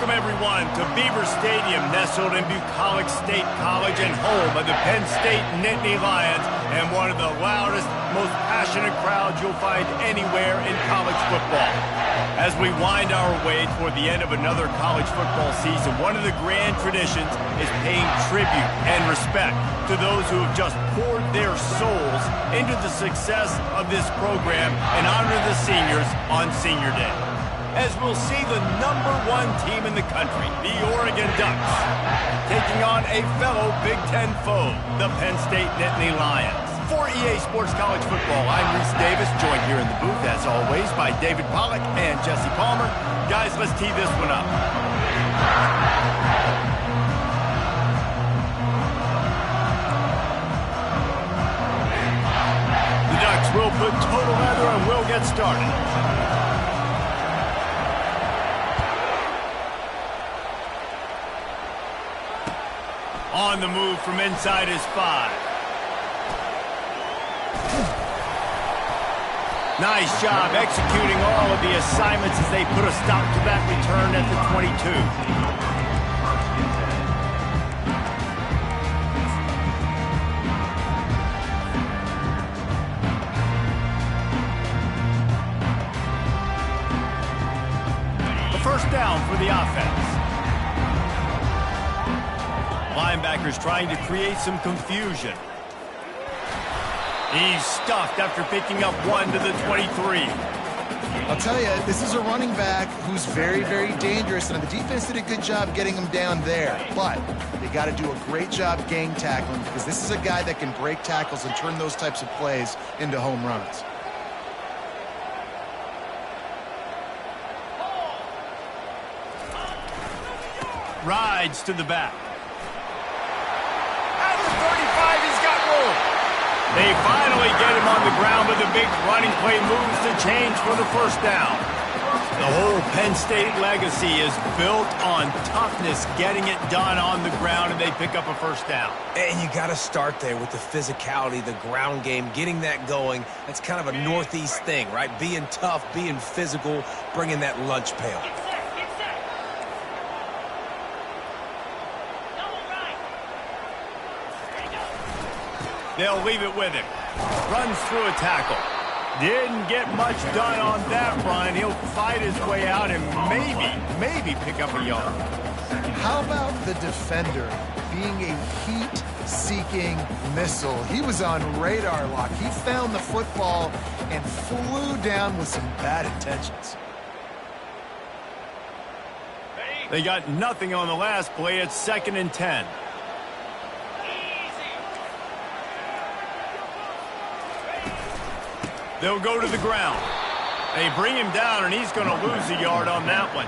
Welcome, everyone, to Beaver Stadium, nestled in Bucolic State College and home of the Penn State Nittany Lions, and one of the loudest, most passionate crowds you'll find anywhere in college football. As we wind our way toward the end of another college football season, one of the grand traditions is paying tribute and respect to those who have just poured their souls into the success of this program and honor the seniors on Senior Day. As we'll see the #1 team in the country, the Oregon Ducks, taking on a fellow Big Ten foe, the Penn State Nittany Lions. For EA Sports College Football, I'm Reese Davis, joined here in the booth, as always, by David Pollack and Jesse Palmer. Guys, let's tee this one up. The Ducks will put total leather and we'll get started. On the move from inside his 5. Nice job executing all of the assignments as they put a stop to that return at the 22. The first down for the offense. Linebackers trying to create some confusion. He's stuffed after picking up 1 to the 23. I'll tell you, this is a running back who's very, very dangerous, and the defense did a good job getting him down there. But they got to do a great job gang tackling, because this is a guy that can break tackles and turn those types of plays into home runs. Rides to the back. At the 35, he's got room. They finally get him on the ground, but the big running play moves to change for the first down. The whole Penn State legacy is built on toughness, getting it done on the ground, and they pick up a first down. And you got to start there with the physicality, the ground game, getting that going. That's kind of a Northeast thing, right? Being tough, being physical, bringing that lunch pail. They'll leave it with him. Runs through a tackle. Didn't get much done on that run. He'll fight his way out and maybe pick up a yard. How about the defender being a heat-seeking missile? He was on radar lock. He found the football and flew down with some bad intentions. They got nothing on the last play. It's 2nd and 10. They'll go to the ground. They bring him down, and he's going to lose a yard on that one.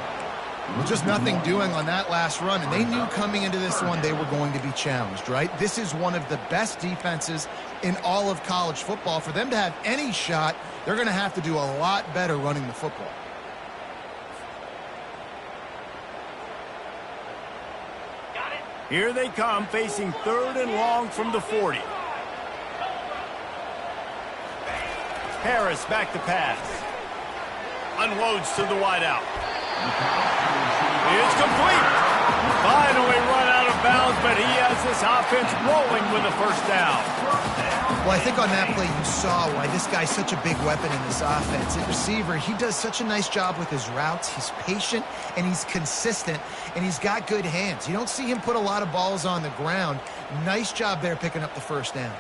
Well, just nothing doing on that last run, and they knew coming into this one they were going to be challenged, right? This is one of the best defenses in all of college football. For them to have any shot, they're going to have to do a lot better running the football. Here they come, facing 3rd and long from the 40. Harris back to pass. Unloads to the wideout. It's complete. Finally run out of bounds, but he has this offense rolling with a first down. Well, I think on that play you saw why this guy's such a big weapon in this offense. At receiver, he does such a nice job with his routes. He's patient, and he's consistent, and he's got good hands. You don't see him put a lot of balls on the ground. Nice job there picking up the first down.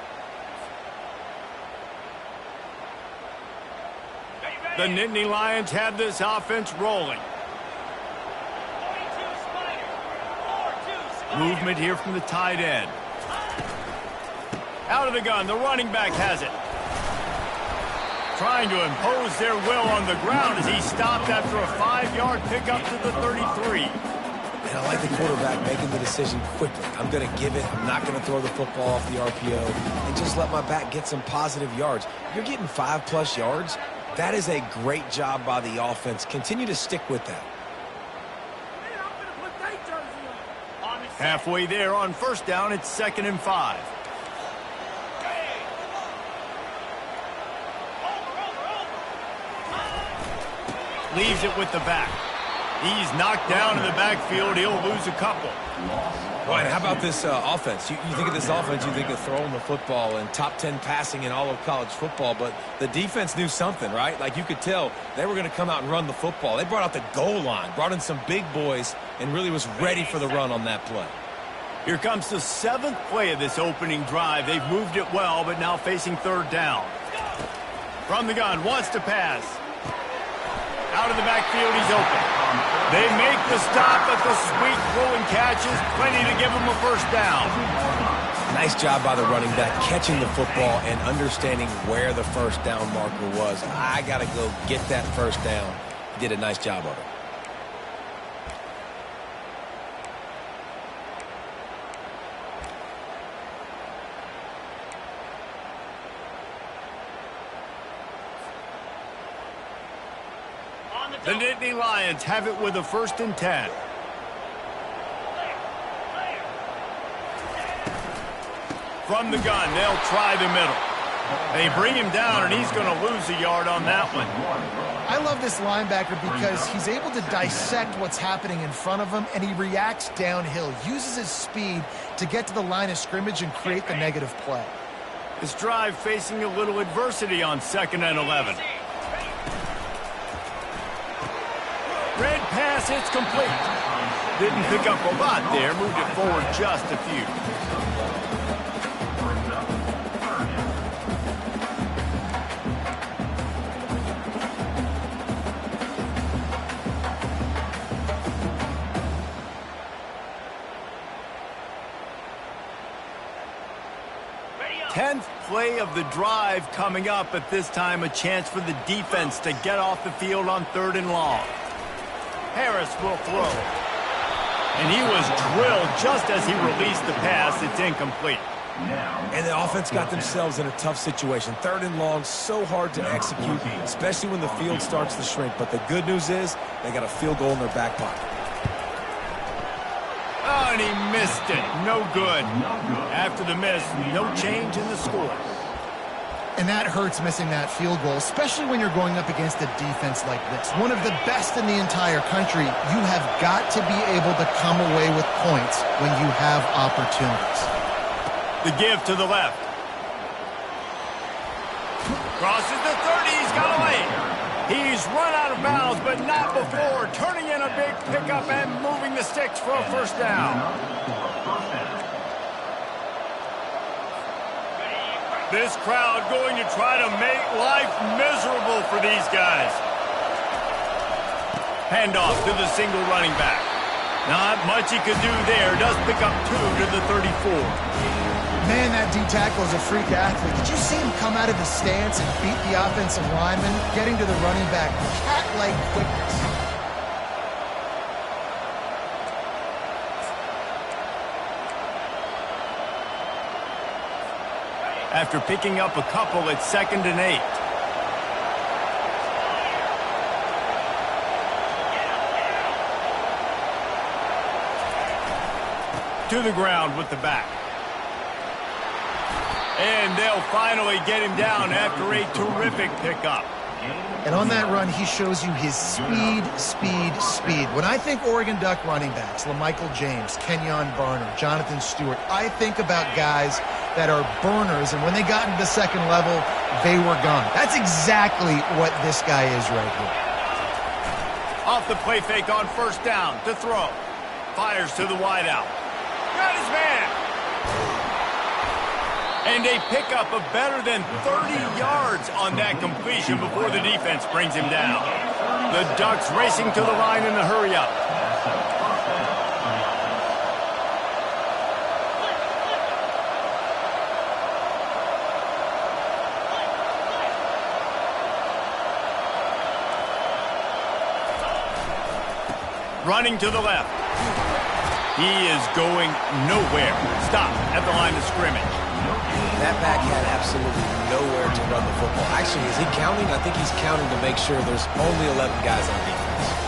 The Nittany Lions have this offense rolling. Movement here from the tight end. Out of the gun, the running back has it. Trying to impose their will on the ground as he stopped after a 5-yard pickup to the 33. And I like the quarterback making the decision quickly. I'm going to give it. I'm not going to throw the football off the RPO and just let my back get some positive yards. You're getting 5+ yards. That is a great job by the offense. Continue to stick with that. Halfway there on first down, it's 2nd and 5. Leaves it with the back. He's knocked down in the backfield. He'll lose a couple. Ryan, how about this offense? You think of this offense, you think of throwing the football and top 10 passing in all of college football, but the defense knew something, right? Like you could tell they were going to come out and run the football. They brought out the goal line, brought in some big boys, and really was ready for the run on that play. Here comes the 7th play of this opening drive. They've moved it well, but now facing 3rd down. From the gun, wants to pass. Out of the backfield, he's open. They make the stop, but the sweet throw and catch is plenty to give him a 1st down. Nice job by the running back, catching the football and understanding where the 1st down marker was. I got to go get that 1st down. He did a nice job of it. The Nittany Lions have it with a 1st and 10. From the gun, they'll try the middle. They bring him down, and he's going to lose a yard on that one. I love this linebacker because he's able to dissect what's happening in front of him, and he reacts downhill, uses his speed to get to the line of scrimmage and create the negative play. This drive facing a little adversity on 2nd and 11. Red pass, it's complete. Didn't pick up a lot there, moved it forward just a few. Tenth play of the drive coming up, at this time a chance for the defense to get off the field on 3rd and long. Harris will throw. And he was drilled just as he released the pass. It's incomplete. And the offense got themselves in a tough situation. 3rd and long, so hard to execute, especially when the field starts to shrink. But the good news is they got a field goal in their back pocket. Oh, and he missed it. No good. After the miss, no change in the score. And that hurts, missing that field goal, especially when you're going up against a defense like this. One of the best in the entire country. You have got to be able to come away with points when you have opportunities. The give to the left. Crosses the 30. He's got away. He's run out of bounds, but not before. Turning in a big pickup and moving the sticks for a 1st down. This crowd going to try to make life miserable for these guys. Handoff to the single running back. Not much he could do there. Does pick up 2 to the 34. Man, that D-tackle is a freak athlete. Did you see him come out of the stance and beat the offensive lineman, getting to the running back? Cat-like quickness. After picking up a couple, it's 2nd and 8. To the ground with the back. And they'll finally get him down after a terrific pickup. And on that run, he shows you his speed, speed, speed. When I think Oregon Duck running backs, LaMichael James, Kenyon Barner, Jonathan Stewart, I think about guys that are burners, and when they got into the 2nd level, they were gone. That's exactly what this guy is right here. Off the play fake on 1st down to throw. Fires to the wideout. Got his man. And a pickup of better than 30 yards on that completion before the defense brings him down. The Ducks racing to the line in the hurry-up. Running to the left. He is going nowhere. Stop at the line of scrimmage. That back had absolutely nowhere to run the football. Actually, is he counting? I think he's counting to make sure there's only 11 guys on defense.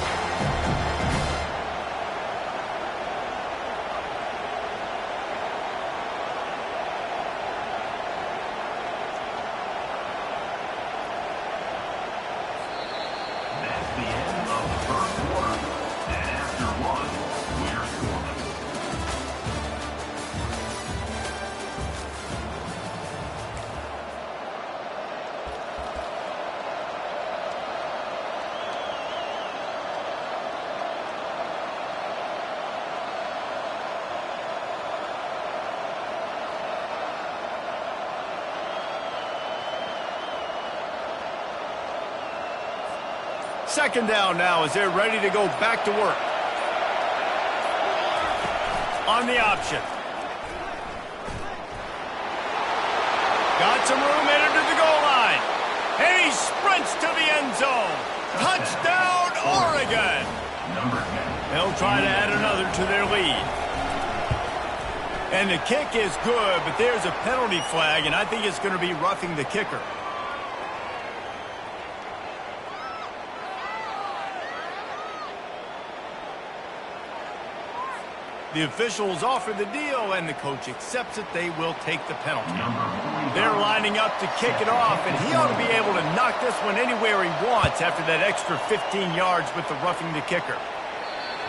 Second down now as they're ready to go back to work. On the option. Got some room, headed to the goal line. And he sprints to the end zone. Touchdown, Oregon. They'll try to add another to their lead. And the kick is good, but there's a penalty flag, and I think it's going to be roughing the kicker. The officials offer the deal, and the coach accepts it. They will take the penalty. They're lining up to kick it off, and he ought to be able to knock this one anywhere he wants after that extra 15 yards with the roughing the kicker.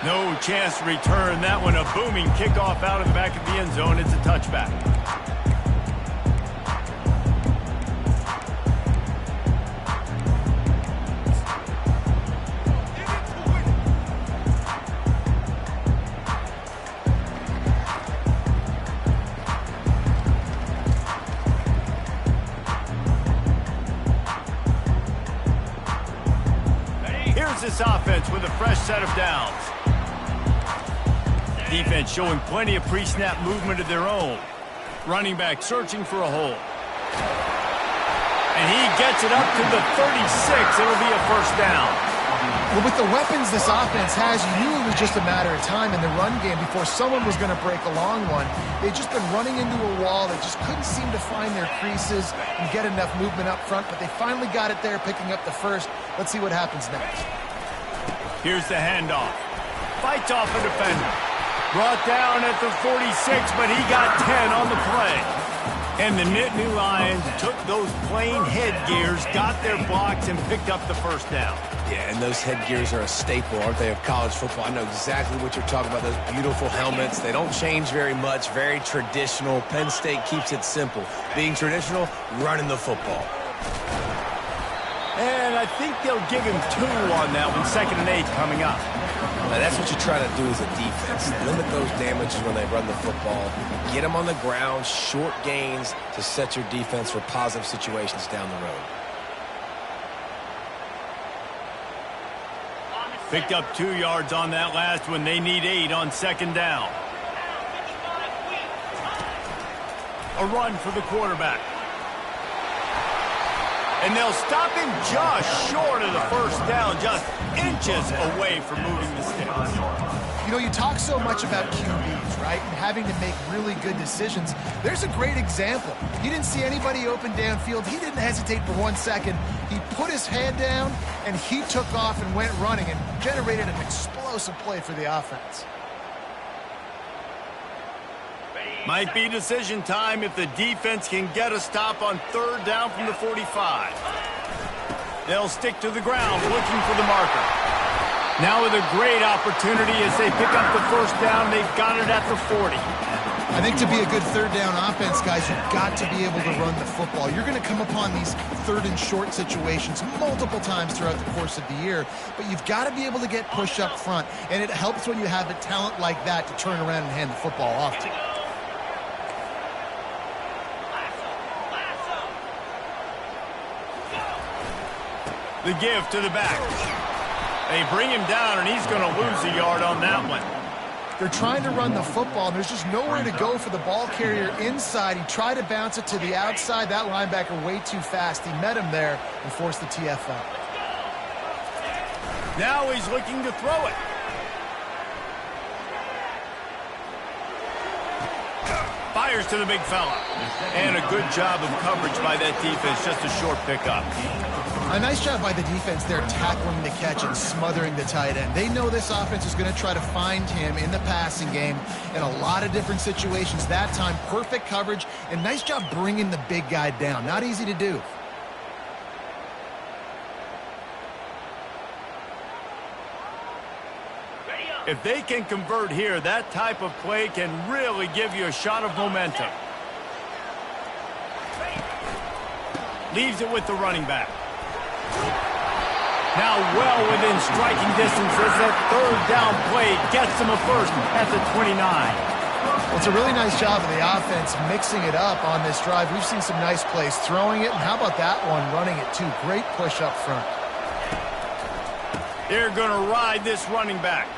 No chance to return that one. A booming kickoff out of the back of the end zone. It's a touchback. This offense with a fresh set of downs. Defense showing plenty of pre-snap movement of their own. Running back searching for a hole. And he gets it up to the 36. It'll be a first down. Well, with the weapons this offense has, you knew it was just a matter of time in the run game before someone was going to break a long one. They've just been running into a wall. They just couldn't seem to find their creases and get enough movement up front, but they finally got it there, picking up the first. Let's see what happens next. Here's the handoff. Fights off a defender. Brought down at the 46, but he got 10 on the play. And the Nittany Lions took those plain headgears, got their blocks, and picked up the first down. Yeah, and those headgears are a staple, aren't they, of college football? I know exactly what you're talking about, those beautiful helmets. They don't change very much, very traditional. Penn State keeps it simple. Being traditional, running the football. And I think they'll give him 2 on that one. 2nd and 8 coming up. Now, that's what you try to do as a defense. Limit those damages when they run the football. Get them on the ground, short gains to set your defense for positive situations down the road. Picked up 2 yards on that last one. They need 8 on 2nd down. A run for the quarterback. And they'll stop him just short of the first down, just inches away from moving the sticks. You know, you talk so much about QBs, right, and having to make really good decisions. There's a great example. He didn't see anybody open downfield. He didn't hesitate for 1 second. He put his head down, and he took off and went running and generated an explosive play for the offense. Might be decision time if the defense can get a stop on 3rd down from the 45. They'll stick to the ground looking for the marker. Now with a great opportunity as they pick up the first down, they've got it at the 40. I think to be a good 3rd down offense, guys, you've got to be able to run the football. You're going to come upon these 3rd and short situations multiple times throughout the course of the year, but you've got to be able to get push up front, and it helps when you have a talent like that to turn around and hand the football off to. The give to the back. They bring him down, and he's going to lose a yard on that one. They're trying to run the football, and there's just nowhere to go for the ball carrier inside. He tried to bounce it to the outside. That linebacker way too fast. He met him there and forced the TFL. Now he's looking to throw it. Fires to the big fella. And a good job of coverage by that defense. Just a short pickup. A nice job by the defense there tackling the catch and smothering the tight end. They know this offense is going to try to find him in the passing game in a lot of different situations. That time, perfect coverage and nice job bringing the big guy down. Not easy to do. If they can convert here, that type of play can really give you a shot of momentum. Leaves it with the running back. Now well within striking distance as that 3rd down play gets them a first at the 29. Well, it's a really nice job of the offense mixing it up on this drive. We've seen some nice plays throwing it, and how about that one running it too? Great push up front. They're going to ride this running back.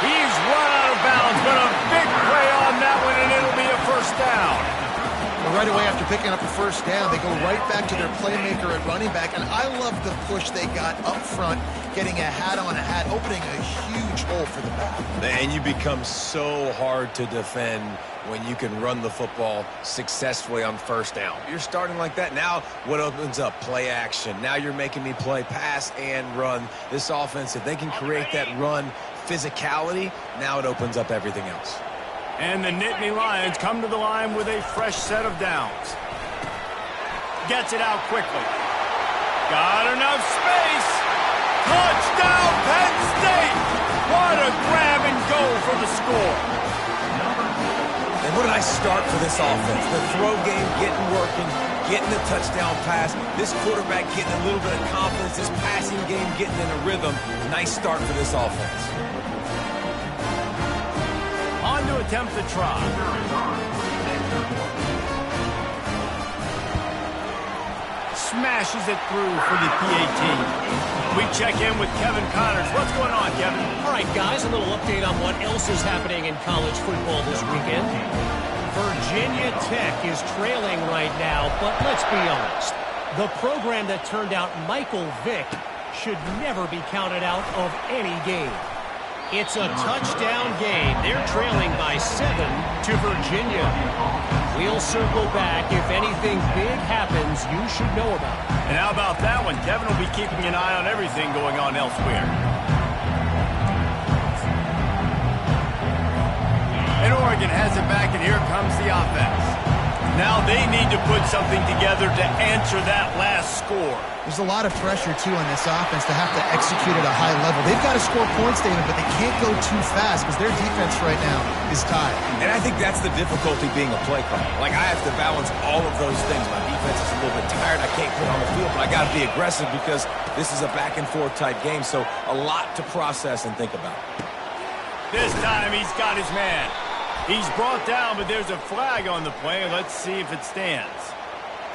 He's run out of bounds, but a big play on that one, and it'll be a first down. Well, right away after picking up a first down, they go right back to their playmaker at running back, and I love the push they got up front, getting a hat on a hat, opening a huge hole for the back. And you become so hard to defend when you can run the football successfully on first down. You're starting like that. Now what opens up? Play action. Now you're making me play pass and run. This offense, if they can create that run physicality, now it opens up everything else. And the Nittany Lions come to the line with a fresh set of downs. Gets it out quickly. Got enough space. Touchdown, Penn State! What a grab and go for the score. And what a nice start for this offense. The throw game getting working, getting the touchdown pass. This quarterback getting a little bit of confidence. This passing game getting in a rhythm. Nice start for this offense. On to attempt the try. Smashes it through for the PAT. We check in with Kevin Connors. What's going on, Kevin? All right, guys, a little update on what else is happening in college football this weekend. Virginia Tech is trailing right now, but let's be honest. The program that turned out Michael Vick should never be counted out of any game. It's a touchdown game. They're trailing by 7 to Virginia. We'll circle back. If anything big happens, you should know about it. And how about that one? Kevin will be keeping an eye on everything going on elsewhere. And Oregon has it back, and here comes the offense. Now they need to put something together to answer that last score. There's a lot of pressure, too, on this offense to have to execute at a high level. They've got to score points, David, but they can't go too fast because their defense right now is tired. And I think that's the difficulty being a play caller. Like, I have to balance all of those things. My defense is a little bit tired. I can't put on the field, but I got to be aggressive because this is a back-and-forth type game. So a lot to process and think about. This time he's got his man. He's brought down, but there's a flag on the play. Let's see if it stands.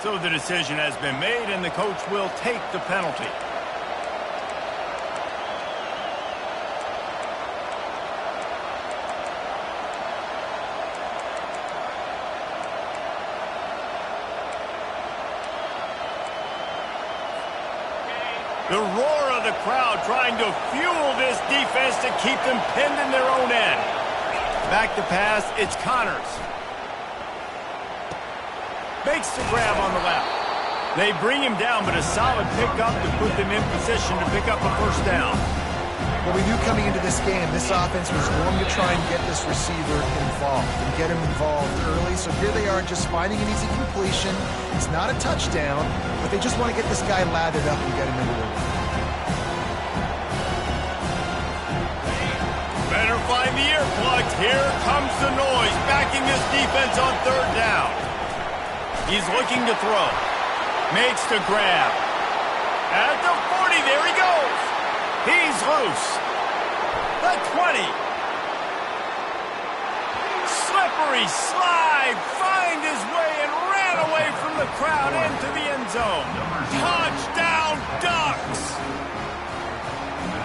So the decision has been made, and the coach will take the penalty. The roar of the crowd trying to fuel this defense to keep them pinned in their own end. Back to pass, it's Connors. Makes the grab on the left. They bring him down, but a solid pickup to put them in position to pick up a first down. Well, we knew coming into this game, this offense was going to try and get this receiver involved and get him involved early. So here they are just finding an easy completion. It's not a touchdown, but they just want to get this guy lathered up and get him into the run. Better find the earplugs. Here comes the noise, backing this defense on third down. He's looking to throw. Makes the grab. At the 40, there he goes. He's loose. The 20. Slippery slide. Find his way and ran away from the crowd into the end zone. Touchdown, Ducks.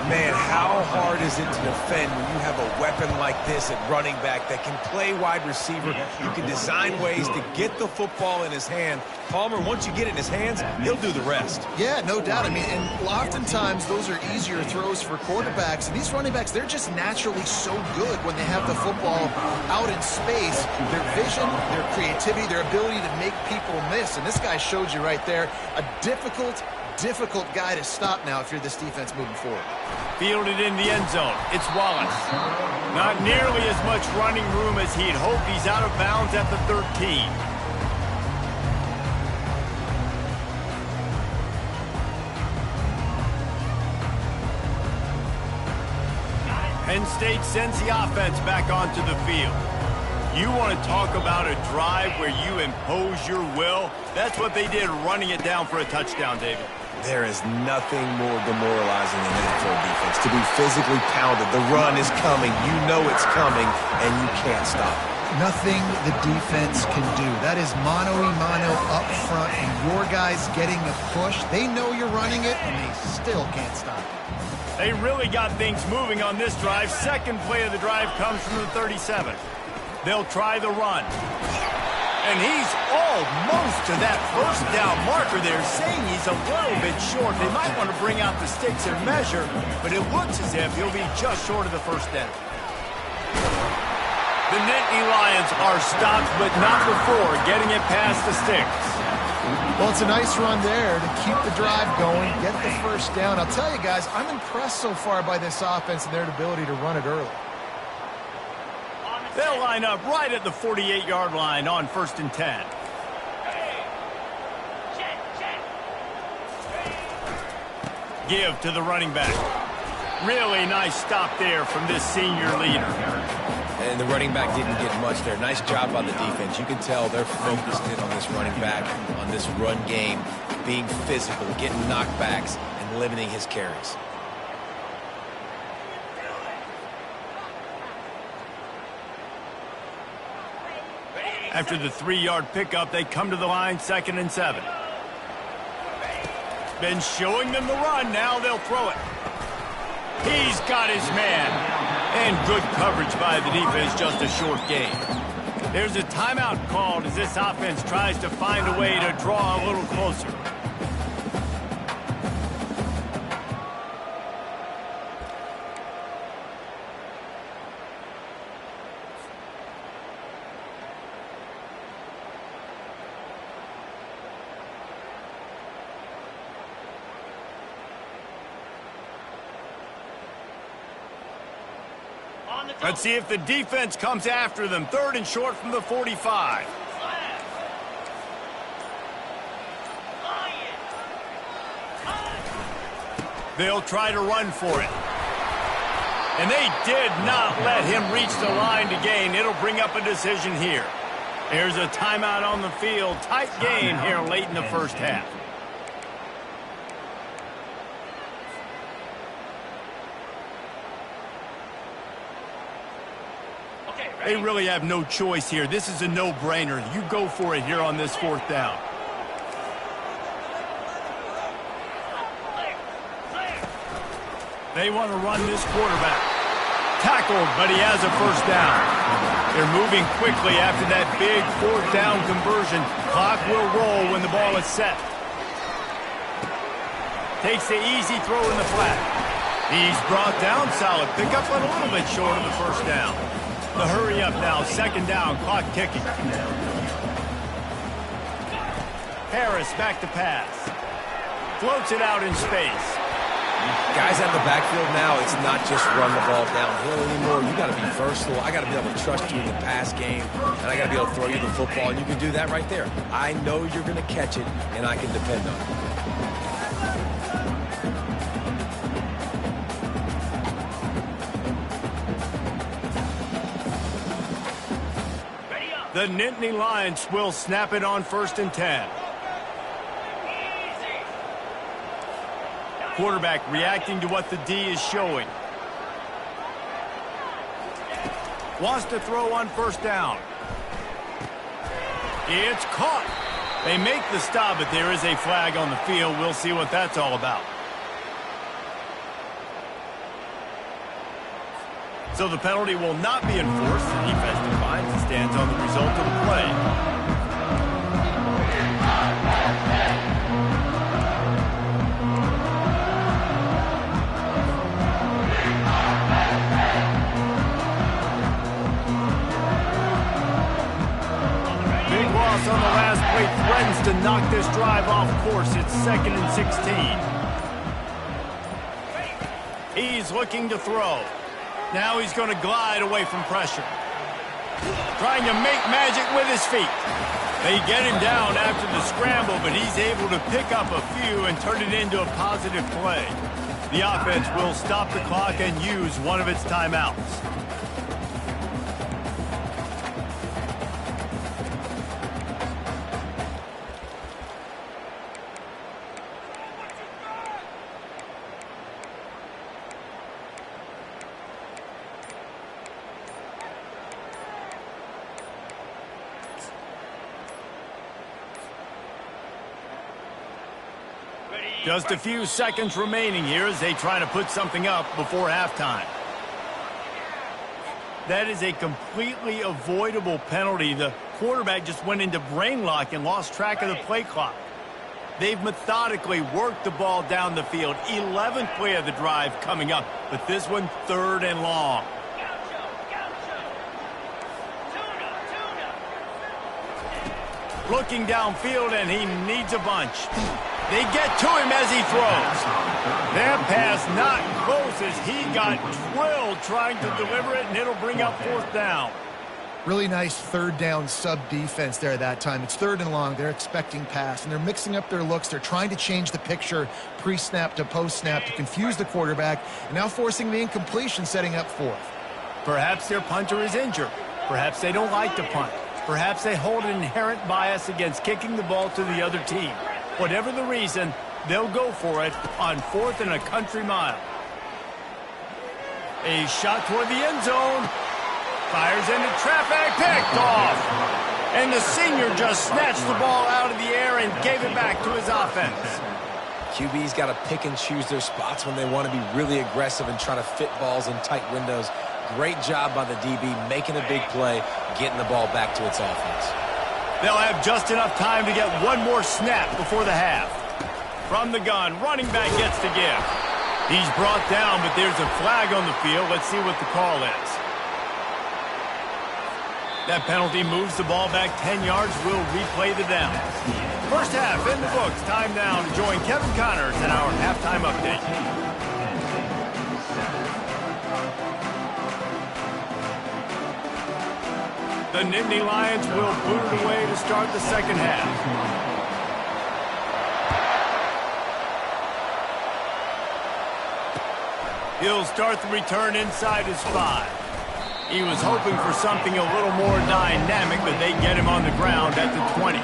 Man, how hard is it to defend when you have a weapon like this at running back that can play wide receiver? You can design ways to get the football in his hand. Palmer, once you get it in his hands, he'll do the rest. Yeah, no doubt. I mean, and oftentimes those are easier throws for quarterbacks. And these running backs, they're just naturally so good when they have the football out in space. Their vision, their creativity, their ability to make people miss. And this guy showed you right there, a difficult guy to stop now if you're this defense moving forward. Fielded in the end zone. It's Wallace. Not nearly as much running room as he'd hoped. He's out of bounds at the 13. Penn State sends the offense back onto the field. You want to talk about a drive where you impose your will? That's what they did, running it down for a touchdown, David. There is nothing more demoralizing than NFL defense. To be physically pounded, the run is coming, you know it's coming, and you can't stop it. nothing the defense can do. That is mano-a-mano up front, and your guys getting a push. They know you're running it, and they still can't stop it. They really got things moving on this drive. Second play of the drive comes from the 37. They'll try the run. And he's almost to that first down marker there, saying he's a little bit short. They might want to bring out the sticks and measure, but it looks as if he'll be just short of the first down. The Nittany Lions are stopped, but not before getting it past the sticks. Well, it's a nice run there to keep the drive going, get the first down. I'll tell you guys, I'm impressed so far by this offense and their ability to run it early. They'll line up right at the 48-yard line on 1st and 10. Give to the running back. Really nice stop there from this senior leader. And the running back didn't get much there. Nice job by the defense. You can tell they're focused in on this running back, on this run game, being physical, getting knockbacks, and limiting his carries. After the 3-yard pickup, they come to the line 2nd and 7. Been showing them the run. Now they'll throw it. He's got his man. And good coverage by the defense, just a short gain. There's a timeout called as this offense tries to find a way to draw a little closer. Let's see if the defense comes after them. 3rd and short from the 45. They'll try to run for it. And they did not let him reach the line to gain. It'll bring up a decision here. There's a timeout on the field. Tight game here late in the first half. They really have no choice here. This is a no-brainer. You go for it here on this 4th down. They want to run this quarterback. Tackled, but he has a first down. They're moving quickly after that big 4th down conversion. Clock will roll when the ball is set. Takes the easy throw in the flat. He's brought down. Solid pickup, but a little bit short of the first down. The hurry up now, 2nd down, clock ticking. Harris back to pass. Floats it out in space. Guys out of the backfield now, it's not just run the ball downhill anymore. You got to be versatile. I got to be able to trust you in the pass game, and I got to be able to throw you the football, and you can do that right there. I know you're going to catch it, and I can depend on it. The Nittany Lions will snap it on 1st and 10. Quarterback reacting to what the D is showing. Wants to throw on 1st down. It's caught. They make the stop, but there is a flag on the field. We'll see what that's all about. So the penalty will not be enforced. The defense declines and stands on the result of the play. Big loss on the last play threatens to knock this drive off course. It's 2nd and 16. He's looking to throw. Now he's going to glide away from pressure. Trying to make magic with his feet. They get him down after the scramble, but he's able to pick up a few and turn it into a positive play. The offense will stop the clock and use one of its timeouts. Just a few seconds remaining here as they try to put something up before halftime. That is a completely avoidable penalty. The quarterback just went into brain lock and lost track of the play clock. They've methodically worked the ball down the field. 11th play of the drive coming up, but this one 3rd and long. Looking downfield, and he needs a bunch. They get to him as he throws. That pass not close as he got drilled trying to deliver it, and it'll bring up 4th down. Really nice 3rd down sub-defense there that time. It's 3rd and long. They're expecting pass, and they're mixing up their looks. They're trying to change the picture pre-snap to post-snap to confuse the quarterback, and now forcing the incompletion, setting up 4th. Perhaps their punter is injured. Perhaps they don't like to punt. Perhaps they hold an inherent bias against kicking the ball to the other team. Whatever the reason, they'll go for it on 4th and a country mile. A shot toward the end zone. Fires into traffic, picked off. And the senior just snatched the ball out of the air and gave it back to his offense. QB's got to pick and choose their spots when they want to be really aggressive and try to fit balls in tight windows. Great job by the DB making a big play, getting the ball back to its offense. They'll have just enough time to get one more snap before the half. From the gun, running back gets the give. He's brought down, but there's a flag on the field. Let's see what the call is. That penalty moves the ball back 10 yards. We'll replay the down. First half in the books. Time now to join Kevin Connors in our halftime update. The Nittany Lions will boot it away to start the second half. He'll start the return inside his 5. He was hoping for something a little more dynamic, but they get him on the ground at the 20.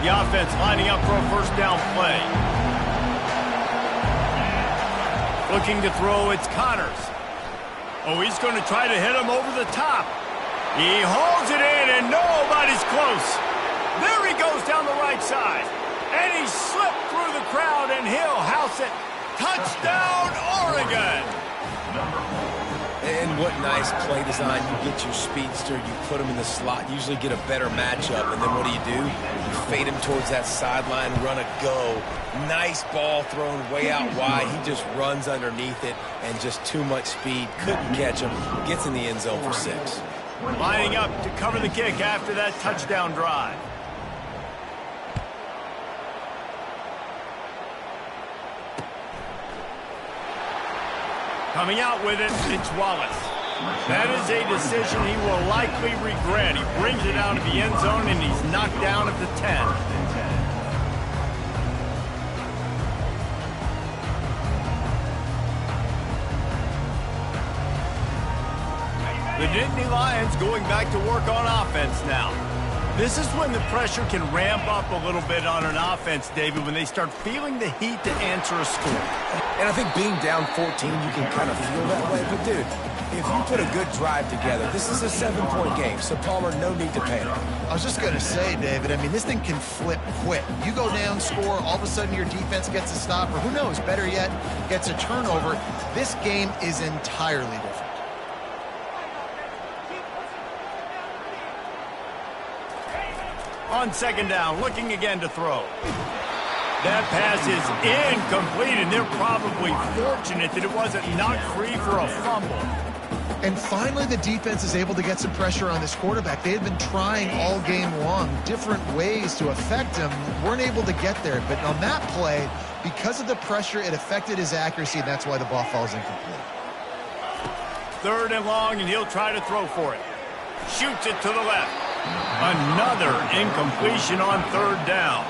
The offense lining up for a first down play. Looking to throw, it's Connors. Oh, he's going to try to hit him over the top. He hauls it in, and nobody's close. There he goes down the right side. And he slipped through the crowd, and he'll house it. Touchdown, Oregon! And what nice play design. You get your speedster, you put him in the slot, usually get a better matchup, and then what do? You fade him towards that sideline, run a go. Nice ball thrown way out wide. He just runs underneath it, and just too much speed. Couldn't catch him. Gets in the end zone for 6. Lining up to cover the kick after that touchdown drive. Coming out with it, it's Wallace. That is a decision he will likely regret. He brings it out of the end zone, and he's knocked down at the 10. The Nittany Lions going back to work on offense now. This is when the pressure can ramp up a little bit on an offense, David, when they start feeling the heat to answer a score. And I think being down 14, you can kind of feel that way. But, dude, if you put a good drive together, this is a 7-point game. So, Palmer, no need to panic. I was just going to say, David, I mean, this thing can flip quick. You go down, score, all of a sudden your defense gets a stop, or who knows, better yet, gets a turnover. This game is entirely different. On second down, looking again to throw. That pass is incomplete, and they're probably fortunate that it wasn't knocked free for a fumble. And finally, the defense is able to get some pressure on this quarterback. They had been trying all game long different ways to affect him, weren't able to get there. But on that play, because of the pressure, it affected his accuracy, and that's why the ball falls incomplete. Third and long, and he'll try to throw for it. Shoots it to the left. Another incompletion on third down.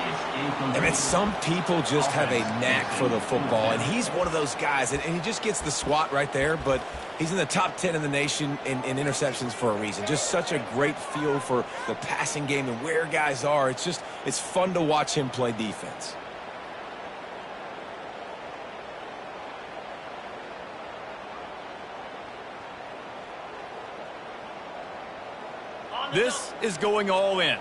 I mean, some people just have a knack for the football, and he's one of those guys, and he just gets the swat right there, but he's in the top 10 in the nation in interceptions for a reason. Just such a great feel for the passing game and where guys are. It's fun to watch him play defense. This is going all in.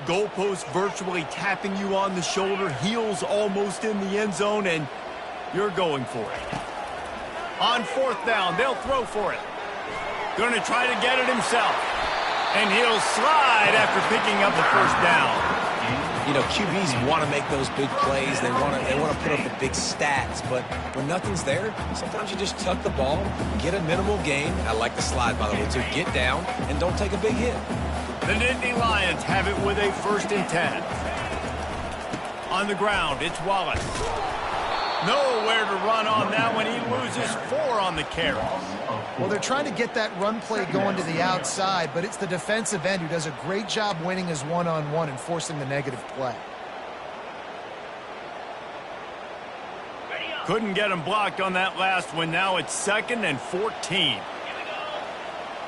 Goalpost virtually tapping you on the shoulder, heels almost in the end zone, and you're going for it. On fourth down, they'll throw for it. Going to try to get it himself. And he'll slide after picking up the first down. You know, QBs want to make those big plays. They want to put up the big stats. But when nothing's there, sometimes you just tuck the ball, get a minimal gain. I like the slide, by the way, too. Get down and don't take a big hit. The Nittany Lions have it with a 1st and 10. On the ground, it's Wallace. Nowhere to run on that one. He loses 4 on the carry. Well, they're trying to get that run play going to the outside, but it's the defensive end who does a great job winning his one-on-one and forcing the negative play. Couldn't get him blocked on that last one. Now it's 2nd and 14.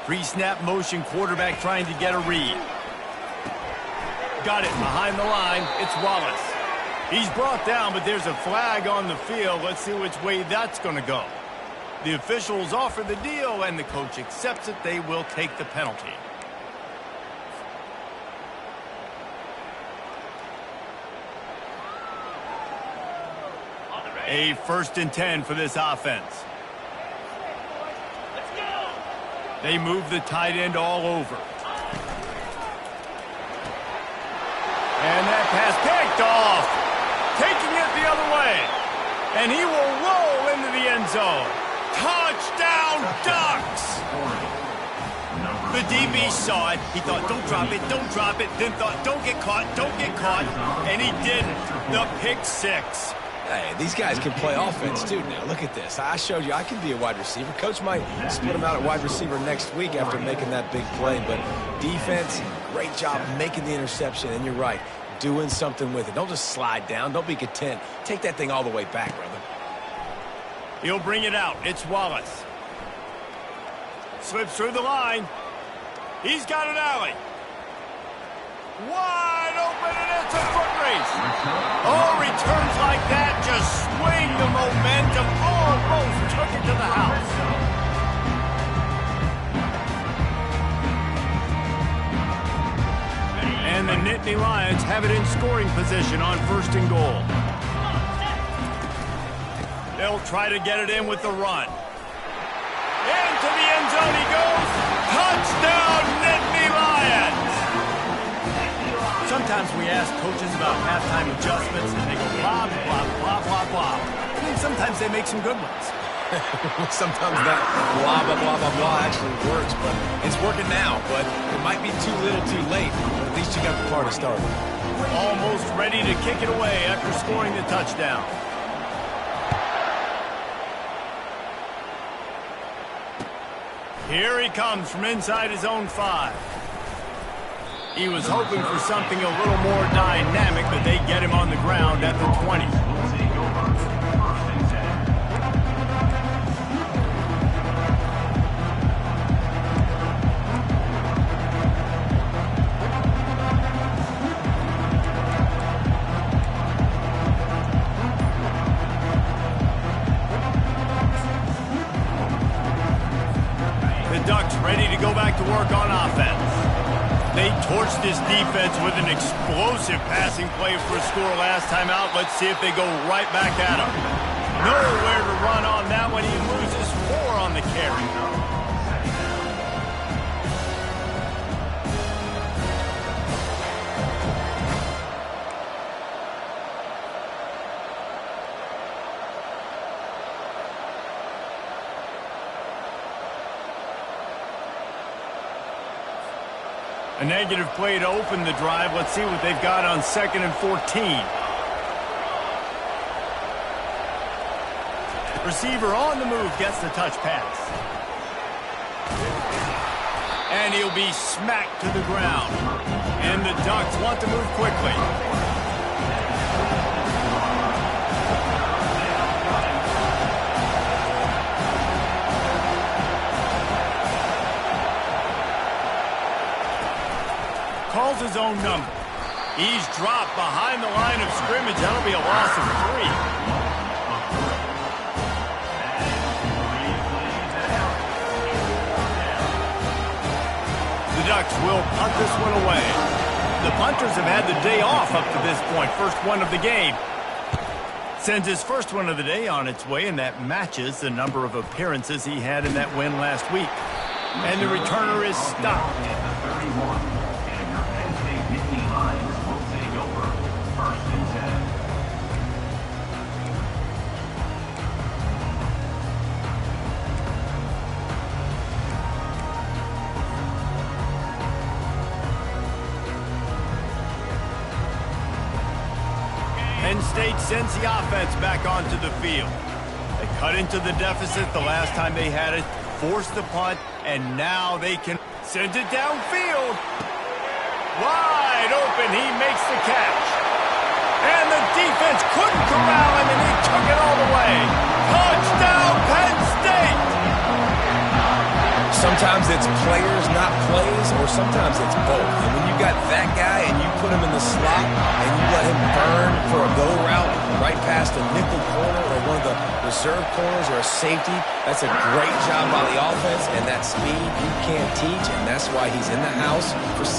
Pre-snap motion, quarterback trying to get a read. Got it behind the line. It's Wallace. He's brought down, but there's a flag on the field. Let's see which way that's going to go. The officials offer the deal, and the coach accepts it. They will take the penalty. A 1st and 10 for this offense. They move the tight end all over. And that pass picked off. Taking it the other way. And he will roll into the end zone. Touchdown, Ducks! The DB saw it. He thought, don't drop it, don't drop it. Then thought, don't get caught, don't get caught. And he didn't. The pick 6. Hey, these guys can play offense, too. Now, look at this. I showed you I can be a wide receiver. Coach might split him out at wide receiver next week after making that big play. But defense, great job making the interception. And you're right, doing something with it. Don't just slide down. Don't be content. Take that thing all the way back, brother. He'll bring it out. It's Wallace. Slips through the line. He's got an alley. Wide open, and it's a foot race. Oh, returns like that just swing the momentum. Almost took it to the house. And the Nittany Lions have it in scoring position on 1st and goal. They'll try to get it in with the run. Into the end zone he goes. Touchdown, Nittany Lions! Sometimes we ask coaches about halftime adjustments, and they go blah, blah, blah, blah, blah. And sometimes they make some good ones. Sometimes that blah, blah, blah, blah, blah actually works, but it's working now. But it might be too little too late. But at least you got the party started. Almost ready to kick it away after scoring the touchdown. Here he comes from inside his own 5. He was hoping for something a little more dynamic, but they get him on the ground at the 20. The Ducks ready to go back to work on offense. They torched this defense with an explosive passing play for a score last time out. Let's see if they go right back at him. Nowhere to run on that one. He loses 4 on the carry. A negative play to open the drive. Let's see what they've got on 2nd and 14. Receiver on the move gets the touch pass. And he'll be smacked to the ground. And the Ducks want to move quickly. Calls his own number. He's dropped behind the line of scrimmage. That'll be a loss of 3. The Ducks will punt this one away. The punters have had the day off up to this point. First one of the game. Sends his first one of the day on its way, and that matches the number of appearances he had in that win last week. And the returner is stopped. At the 31, and your Penn State Nittany Lions will take over. 1st and 10. Penn State sends the offense back onto the field. They cut into the deficit the last time they had it, forced the punt, and now they can send it downfield. Wide open, he makes the catch. And the defense couldn't corral him, and he took it all the way. Touchdown, Penn State! Sometimes it's players, not plays, or sometimes it's both. And when you got that guy and you put him in the slot and you let him burn for a go route right past a nickel corner or one of the reserve corners or a safety, that's a great job by the offense, and that speed you can't teach, and that's why he's in the house for 6.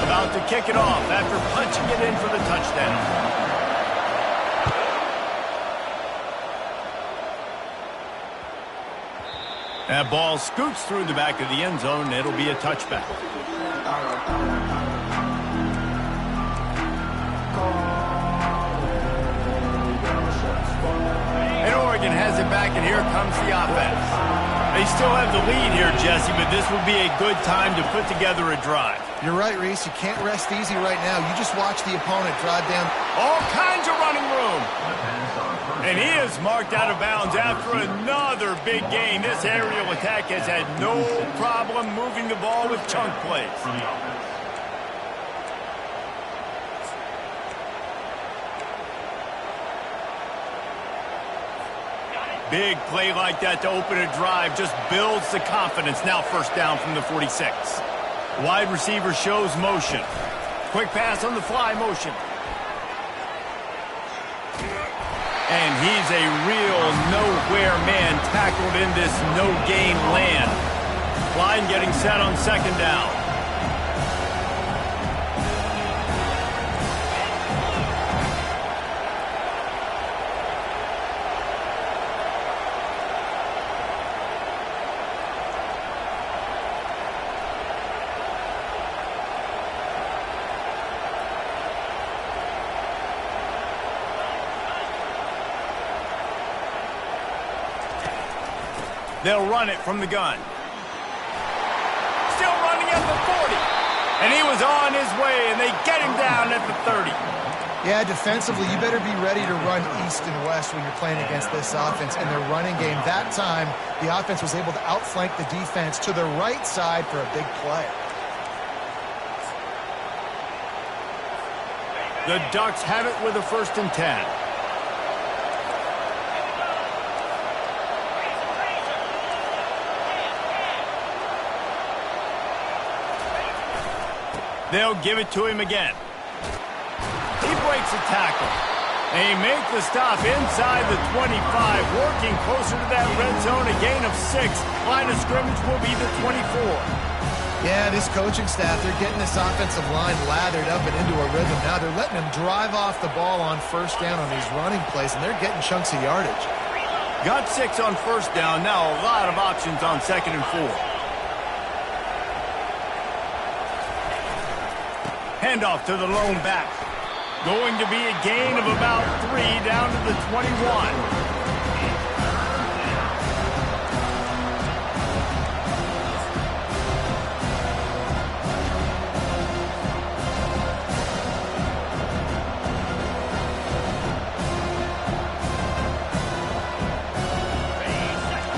About to kick it off after punching it in for the touchdown. That ball scoots through the back of the end zone, and it'll be a touchback. And Oregon has it back, and here comes the offense. They still have the lead here, Jesse, but this will be a good time to put together a drive. You're right, Reese. You can't rest easy right now. You just watch the opponent drive down. All kinds of running room. And he is marked out of bounds after another big gain. This aerial attack has had no problem moving the ball with chunk plays. Big play like that to open a drive just builds the confidence. Now 1st down from the 46. Wide receiver shows motion. Quick pass on the fly motion. And he's a real nowhere man tackled in this no-gain land. Line getting set on 2nd down. They'll run it from the gun. Still running at the 40. And he was on his way, and they get him down at the 30. Yeah, defensively, you better be ready to run east and west when you're playing against this offense. In their running game, that time, the offense was able to outflank the defense to the right side for a big play. The Ducks have it with a 1st and 10. They'll give it to him again. He breaks a tackle. They make the stop inside the 25, working closer to that red zone, a gain of 6. Line of scrimmage will be the 24. Yeah, this coaching staff, they're getting this offensive line lathered up and into a rhythm. Now they're letting them drive off the ball on 1st down on these running plays, and they're getting chunks of yardage. Got 6 on 1st down. Now a lot of options on 2nd and 4. Handoff to the lone back. Going to be a gain of about 3 down to the 21.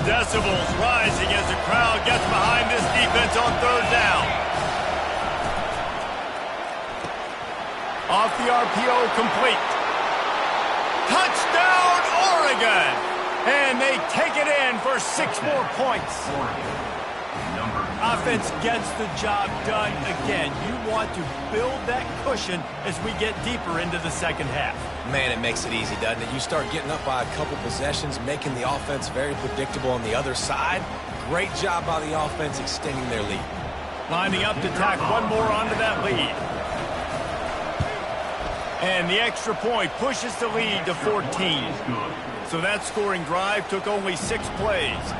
Decibels rising as the crowd gets behind this defense on 3rd down. Off the RPO, complete. Touchdown, Oregon! And they take it in for 6 more points. Offense gets the job done again. You want to build that cushion as we get deeper into the 2nd half. Man, it makes it easy, doesn't it? You start getting up by a couple possessions, making the offense very predictable on the other side. Great job by the offense extending their lead. Lining up to tack one more onto that lead. And the extra point pushes the lead to 14. So that scoring drive took only 6 plays.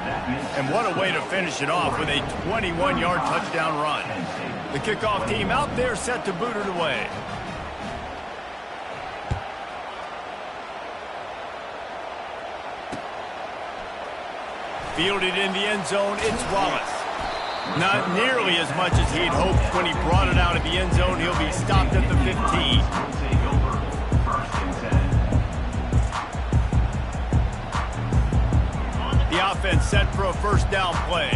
And what a way to finish it off with a 21-yard touchdown run. The kickoff team out there set to boot it away. Fielded in the end zone, it's Wallace. Not nearly as much as he'd hoped when he brought it out of the end zone. He'll be stopped at the 15. The offense set for a first down play.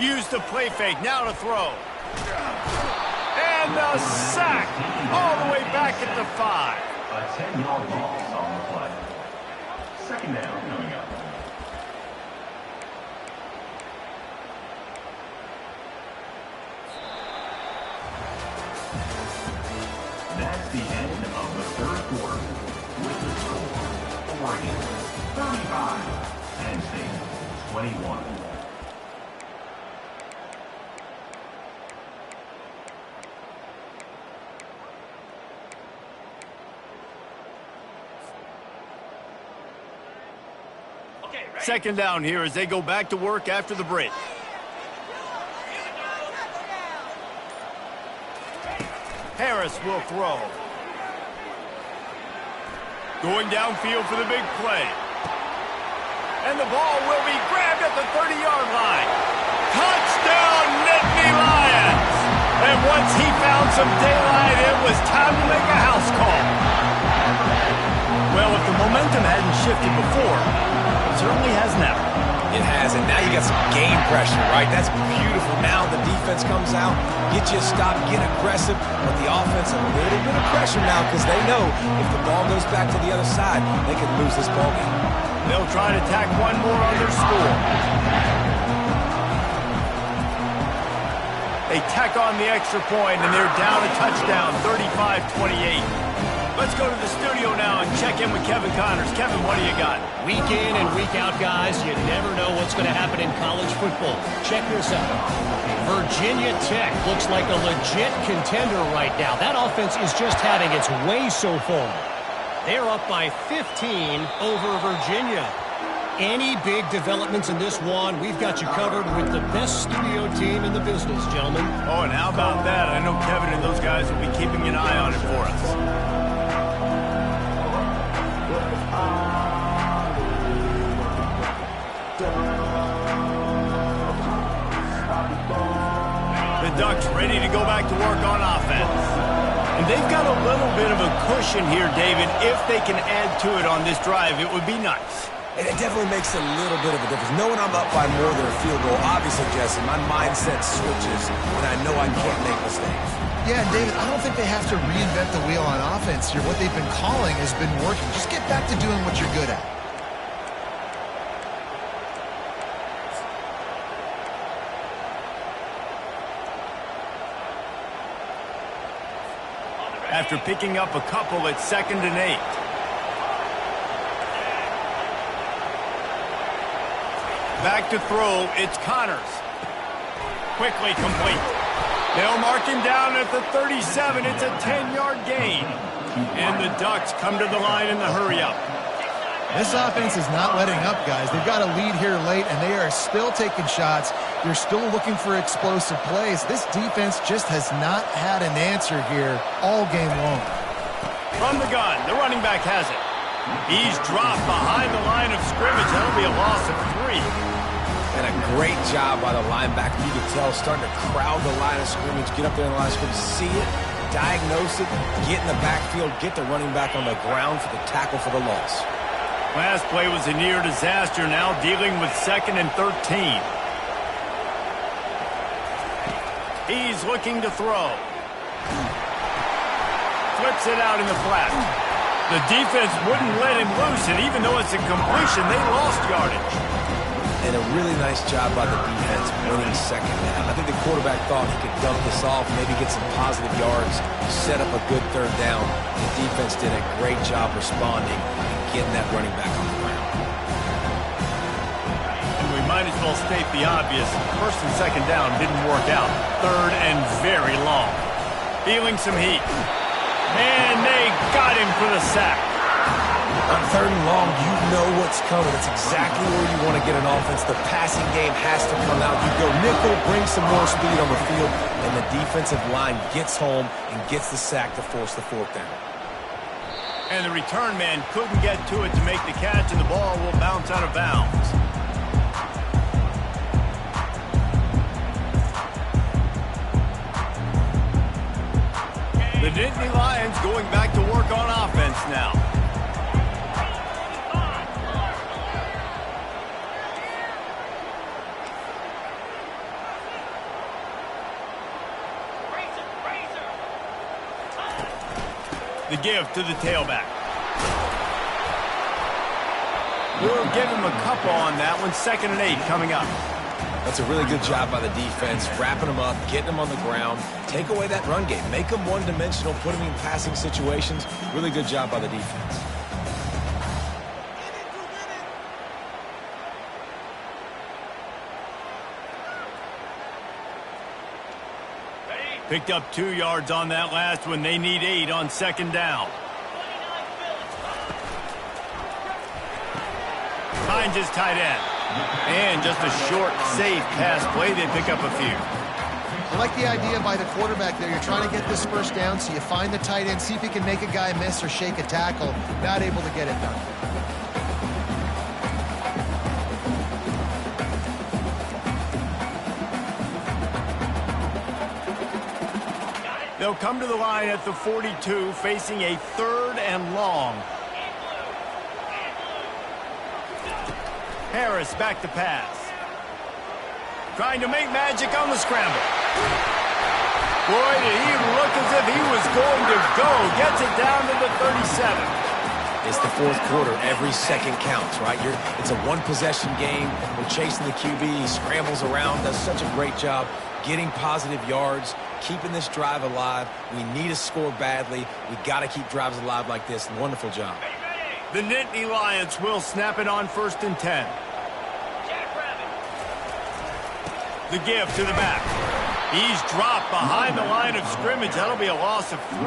Use the play fake, now to throw. And the sack, all the way back at the 5. A 10-yard loss on the play. Second down coming up. That's the end of the third quarter. With the score, Oregon 35, Penn State 21. Second down here as they go back to work after the break. Harris will throw. Going downfield for the big play. And the ball will be grabbed at the 30-yard line. Touchdown, Nittany Lions! And once he found some daylight, it was time to make a house call. Well, if the momentum hadn't shifted before, it certainly has now. It has, and now you got some game pressure, right? That's beautiful. Now the defense comes out, get you a stop, get aggressive, but the offense a little bit of pressure now because they know if the ball goes back to the other side, they can lose this ball game. They'll try to tack one more on their score. They tack on the extra point, and they're down a touchdown, 35-28. Let's go to the studio now and check in with Kevin Connors. Kevin, what do you got? Week in and week out, guys, you never know what's going to happen in college football. Check this out. Virginia Tech looks like a legit contender right now. That offense is just having its way so far. They're up by 15 over Virginia. Any big developments in this one, we've got you covered with the best studio team in the business, gentlemen. Oh, and how about that? I know Kevin and those guys will be keeping an eye on it for us. The Ducks ready to go back to work on offense. And they've got a little bit of a cushion here, David. If they can add to it on this drive, it would be nice. And it definitely makes a little bit of a difference. Knowing I'm up by more than a field goal, obviously, Jesse, my mindset switches, and I know I can't make mistakes. Yeah, and David, I don't think they have to reinvent the wheel on offense here. What they've been calling has been working. Just get back to doing what you're good at. After picking up a couple, it's 2nd and 8. Back to throw, it's Connors. Quickly complete. They'll mark him down at the 37. It's a 10-yard gain. And the Ducks come to the line in the hurry-up. This offense is not letting up, guys. They've got a lead here late, and they are still taking shots. They're still looking for explosive plays. This defense just has not had an answer here all game long. From the gun, the running back has it. He's dropped behind the line of scrimmage. That'll be a loss of 3. And a great job by the linebacker. You can tell, starting to crowd the line of scrimmage, get up there in the line of scrimmage, see it, diagnose it, get in the backfield, get the running back on the ground for the tackle for the loss. Last play was a near disaster, now dealing with 2nd and 13. He's looking to throw. Flips it out in the flat. The defense wouldn't let him loose, and even though it's a completion, they lost yardage. And a really nice job by the defense winning second down. I think the quarterback thought he could dump this off, maybe get some positive yards, set up a good third down. The defense did a great job responding and getting that running back on the ground. And we might as well state the obvious. First and second down didn't work out. Third and very long. Feeling some heat. And they got him for the sack. On third and long, you know what's coming. It's exactly where you want to get an offense. The passing game has to come out. You go nickel, bring some more speed on the field, and the defensive line gets home and gets the sack to force the fourth down. And the return man couldn't get to it to make the catch, and the ball will bounce out of bounds. The Nittany Lions going back to work on offense now. The give to the tailback. We'll give him a couple on that one. 2nd and 8 coming up. That's a really good job by the defense, wrapping them up, getting them on the ground. Take away that run game. Make them one-dimensional, put them in passing situations. Really good job by the defense. Picked up 2 yards on that last one. They need 8 on 2nd down. Finds his tight end. And just a short, safe pass play. They pick up a few. I like the idea by the quarterback there. You're trying to get this first down, so you find the tight end, see if he can make a guy miss or shake a tackle. Not able to get it done. They'll come to the line at the 42, facing a 3rd and long. Harris back to pass. Trying to make magic on the scramble. Boy, did he look as if he was going to go. Gets it down to the 37. It's the 4th quarter. Every second counts, right? It's a one-possession game. We're chasing the QB. He scrambles around, does such a great job getting positive yards, keeping this drive alive. We need to score badly. We got to keep drives alive like this. Wonderful job. The Nittany Lions will snap it on 1st and 10. The give to the back. He's dropped behind the line of scrimmage. That'll be a loss of 3.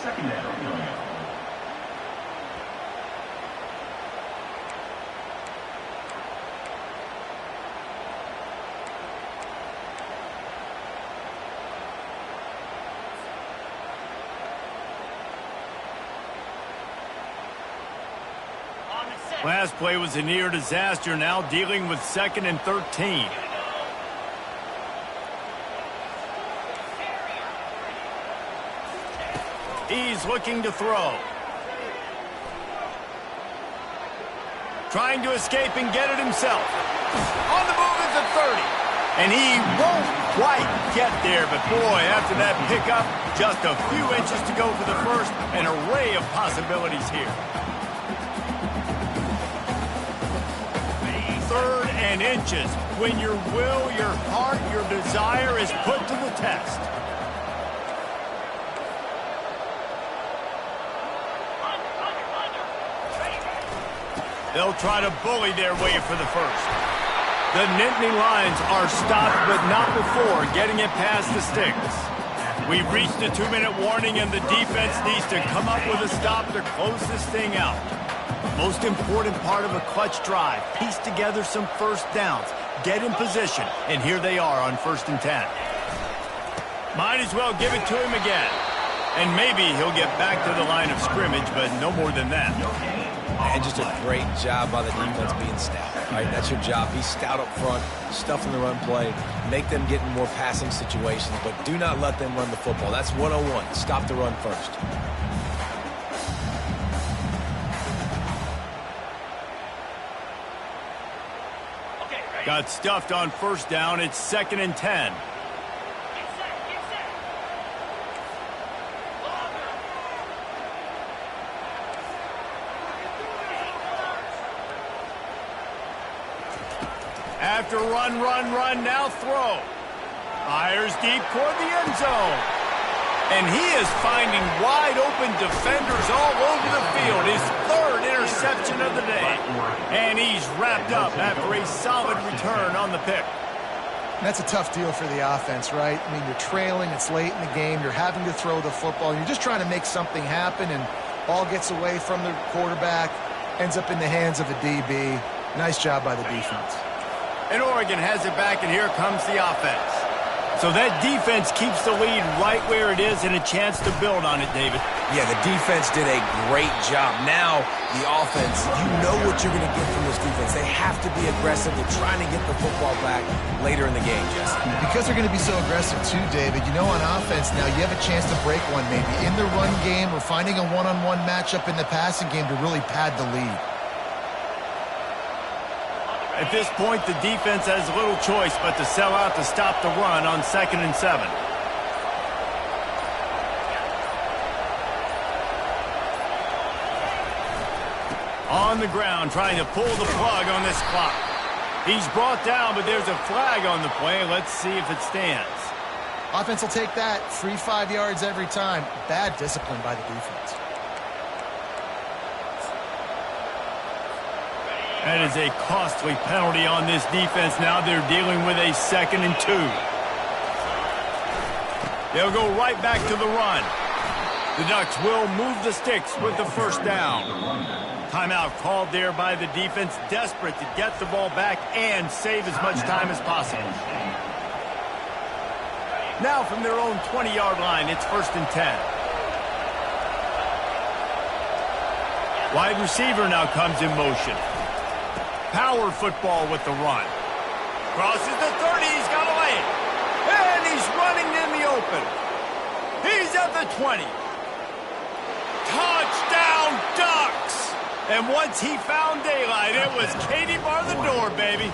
2nd down coming up. Last play was a near disaster. Now dealing with 2nd and 13. He's looking to throw. Trying to escape and get it himself. On the move at the 30. And he won't quite get there. But boy, after that pickup, just a few inches to go for the first. An array of possibilities here. 3rd and inches, when your will, your heart, your desire is put to the test. They'll try to bully their way for the first. The Nittany Lions are stopped, but not before getting it past the sticks. We've reached a 2-minute warning, and the defense needs to come up with a stop to close this thing out. Most important part of a clutch drive. Piece together some first downs. Get in position. And here they are on 1st and 10. Might as well give it to him again. And maybe he'll get back to the line of scrimmage, but no more than that. And just a great job by the defense being stout. Right? That's your job. Be stout up front, stuff in the run play, make them get in more passing situations, but do not let them run the football. That's 101. Stop the run first. Got stuffed on 1st down. It's 2nd and 10. After run, now throw. Fires deep toward the end zone. And he is finding wide-open defenders all over the field. His third interception of the day. And he's wrapped up after a solid return on the pick. That's a tough deal for the offense, right? I mean, you're trailing, it's late in the game, you're having to throw the football, you're just trying to make something happen, and ball gets away from the quarterback, ends up in the hands of a DB. Nice job by the defense. And Oregon has it back, and here comes the offense. So that defense keeps the lead right where it is and a chance to build on it, David. Yeah, the defense did a great job. Now, the offense, you know what you're going to get from this defense. They have to be aggressive. They're trying to get the football back later in the game, Jesse. Because they're going to be so aggressive too, David, you know on offense now you have a chance to break one maybe in the run game or finding a one-on-one matchup in the passing game to really pad the lead. At this point, the defense has little choice but to sell out to stop the run on 2nd and 7. On the ground, trying to pull the plug on this clock. He's brought down, but there's a flag on the play. Let's see if it stands. Offense will take that. Free 5 yards every time. Bad discipline by the defense. That is a costly penalty on this defense. Now they're dealing with a 2nd and 2. They'll go right back to the run. The Ducks will move the sticks with the first down. Timeout called there by the defense, desperate to get the ball back and save as much time as possible. Now from their own 20-yard line, it's 1st and 10. Wide receiver now comes in motion. Power football with the run. Crosses the 30, he's got a lane. And he's running in the open. He's at the 20. Touchdown, Ducks! And once he found daylight, it was Katie bar the door, baby.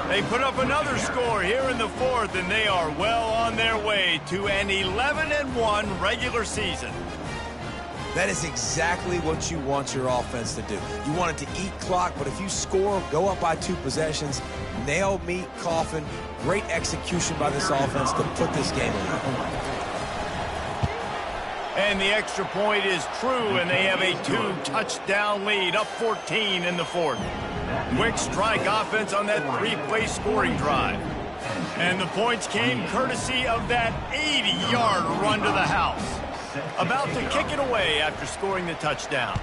They put up another score here in the 4th, and they are well on their way to an 11-1 regular season. That is exactly what you want your offense to do. You want it to eat clock, but if you score, go up by 2 possessions, nail, meet, coffin, great execution by this offense to put this game away. And the extra point is true, and they have a 2-touchdown lead, up 14 in the 4th. Quick strike offense on that 3-play scoring drive. And the points came courtesy of that 80-yard run to the house. About to kick it away after scoring the touchdown.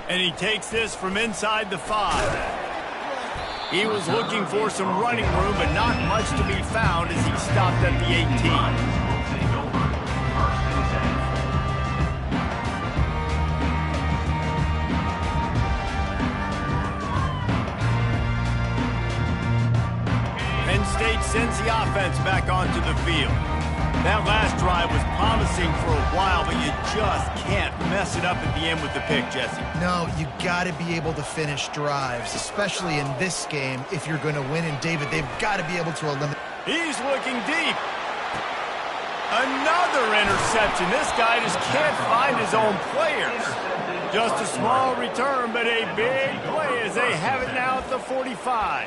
And he takes this from inside the 5. He was looking for some running room, but not much to be found as he stopped at the 18. Penn State sends the offense back onto the field. That last drive was promising for a while, but you just can't mess it up at the end with the pick, Jesse. No, you got to be able to finish drives, especially in this game if you're going to win. And David, they've got to be able to eliminate. He's looking deep. Another interception. This guy just can't find his own players. Just a small return, but a big play as they have it now at the 45.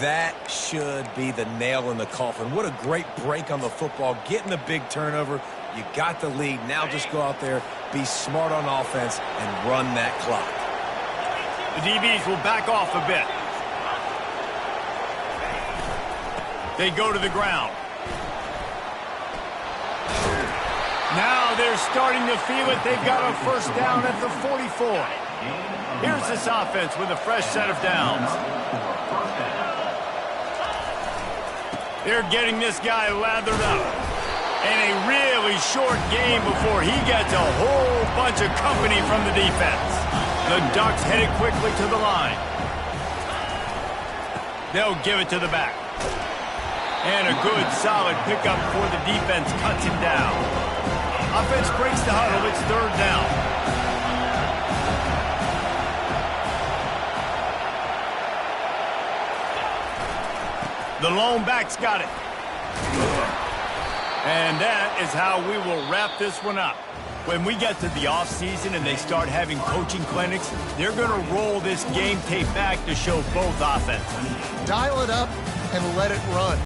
That should be the nail in the coffin. What a great break on the football. Getting the big turnover. You got the lead. Now just go out there, be smart on offense, and run that clock. The DBs will back off a bit. They go to the ground. Now they're starting to feel it. They've got a first down at the 44. Here's this offense with a fresh set of downs. They're getting this guy lathered up. And a really short game before he gets a whole bunch of company from the defense. The Ducks headed quickly to the line. They'll give it to the back. And a good, solid pickup before the defense cuts him down. Offense breaks the huddle. It's 3rd down. The lone back's got it. And that is how we will wrap this one up. When we get to the offseason and they start having coaching clinics, they're going to roll this game tape back to show both offenses. Dial it up and let it run.